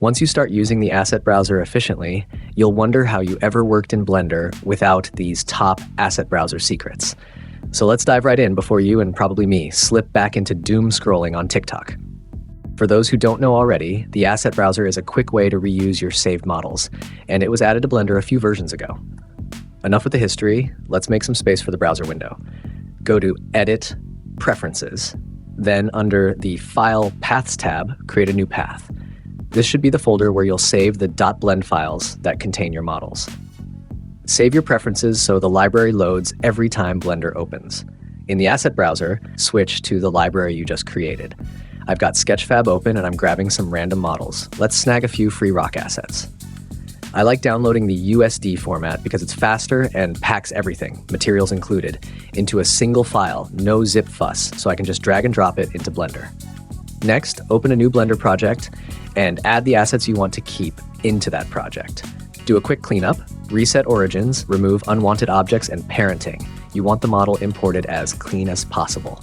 Once you start using the asset browser efficiently, you'll wonder how you ever worked in Blender without these top asset browser secrets. So let's dive right in before you, and probably me, slip back into doom scrolling on TikTok. For those who don't know already, the asset browser is a quick way to reuse your saved models, and it was added to Blender a few versions ago. Enough with the history, let's make some space for the browser window. Go to Edit, Preferences, then under the File Paths tab, create a new path. This should be the folder where you'll save the .blend files that contain your models. Save your preferences so the library loads every time Blender opens. In the asset browser, switch to the library you just created. I've got Sketchfab open and I'm grabbing some random models. Let's snag a few free rock assets. I like downloading the USD format because it's faster and packs everything, materials included, into a single file, no zip fuss, so I can just drag and drop it into Blender. Next, open a new Blender project and add the assets you want to keep into that project. Do a quick cleanup, reset origins, remove unwanted objects, and parenting. You want the model imported as clean as possible.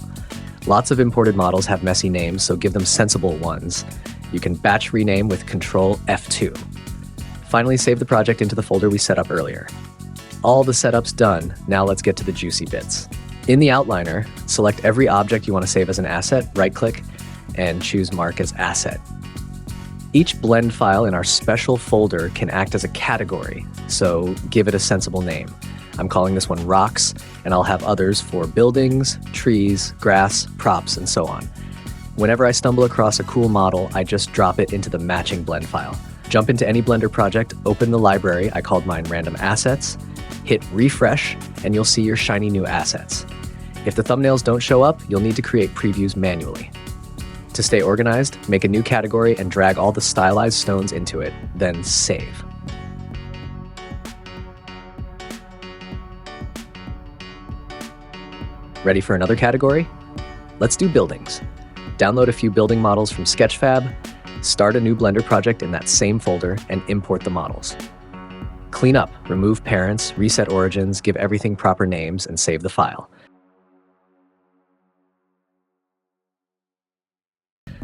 Lots of imported models have messy names, so give them sensible ones. You can batch rename with Control F2. Finally, save the project into the folder we set up earlier. All the setup's done, now let's get to the juicy bits. In the outliner, select every object you want to save as an asset, right-click, and choose Mark as Asset. Each blend file in our special folder can act as a category, so give it a sensible name. I'm calling this one Rocks, and I'll have others for buildings, trees, grass, props, and so on. Whenever I stumble across a cool model, I just drop it into the matching blend file. Jump into any Blender project, open the library, I called mine Random Assets, hit Refresh, and you'll see your shiny new assets. If the thumbnails don't show up, you'll need to create previews manually. To stay organized, make a new category and drag all the stylized stones into it, then save. Ready for another category? Let's do buildings. Download a few building models from Sketchfab, start a new Blender project in that same folder, and import the models. Clean up, remove parents, reset origins, give everything proper names, and save the file.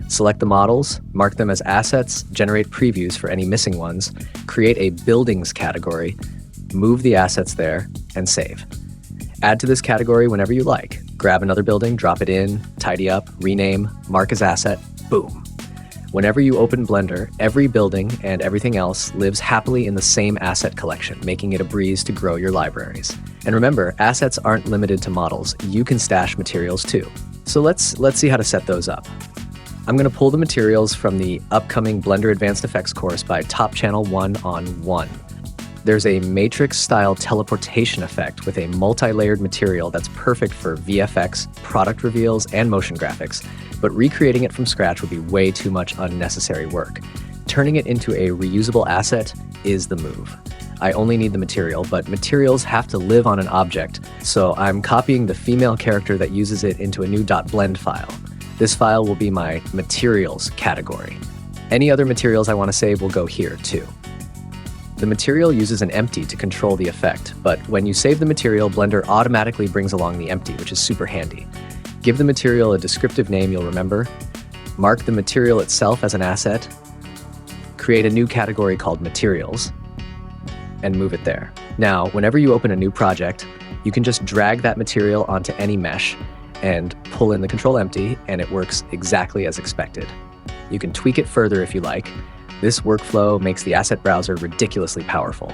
Select the models, mark them as assets, generate previews for any missing ones, create a buildings category, move the assets there, and save. Add to this category whenever you like. Grab another building, drop it in, tidy up, rename, mark as asset, boom. Whenever you open Blender, every building and everything else lives happily in the same asset collection, making it a breeze to grow your libraries. And remember, assets aren't limited to models. You can stash materials too. So let's see how to set those up. I'm going to pull the materials from the upcoming Blender Advanced Effects course by Top Channel 1-on-1. There's a matrix-style teleportation effect with a multi-layered material that's perfect for VFX, product reveals, and motion graphics, but recreating it from scratch would be way too much unnecessary work. Turning it into a reusable asset is the move. I only need the material, but materials have to live on an object, so I'm copying the female character that uses it into a new .blend file. This file will be my materials category. Any other materials I want to save will go here too. The material uses an empty to control the effect, but when you save the material, Blender automatically brings along the empty, which is super handy. Give the material a descriptive name you'll remember, mark the material itself as an asset, create a new category called Materials, and move it there. Now, whenever you open a new project, you can just drag that material onto any mesh and pull in the control empty, and it works exactly as expected. You can tweak it further if you like. This workflow makes the asset browser ridiculously powerful.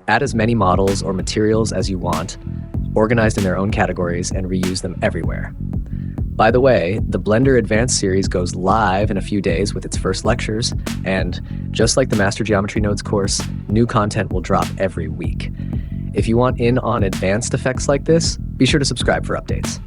Add as many models or materials as you want, organized in their own categories, and reuse them everywhere. By the way, the Blender Advanced series goes live in a few days with its first lectures, and just like the Master Geometry Nodes course, new content will drop every week. If you want in on advanced effects like this, be sure to subscribe for updates.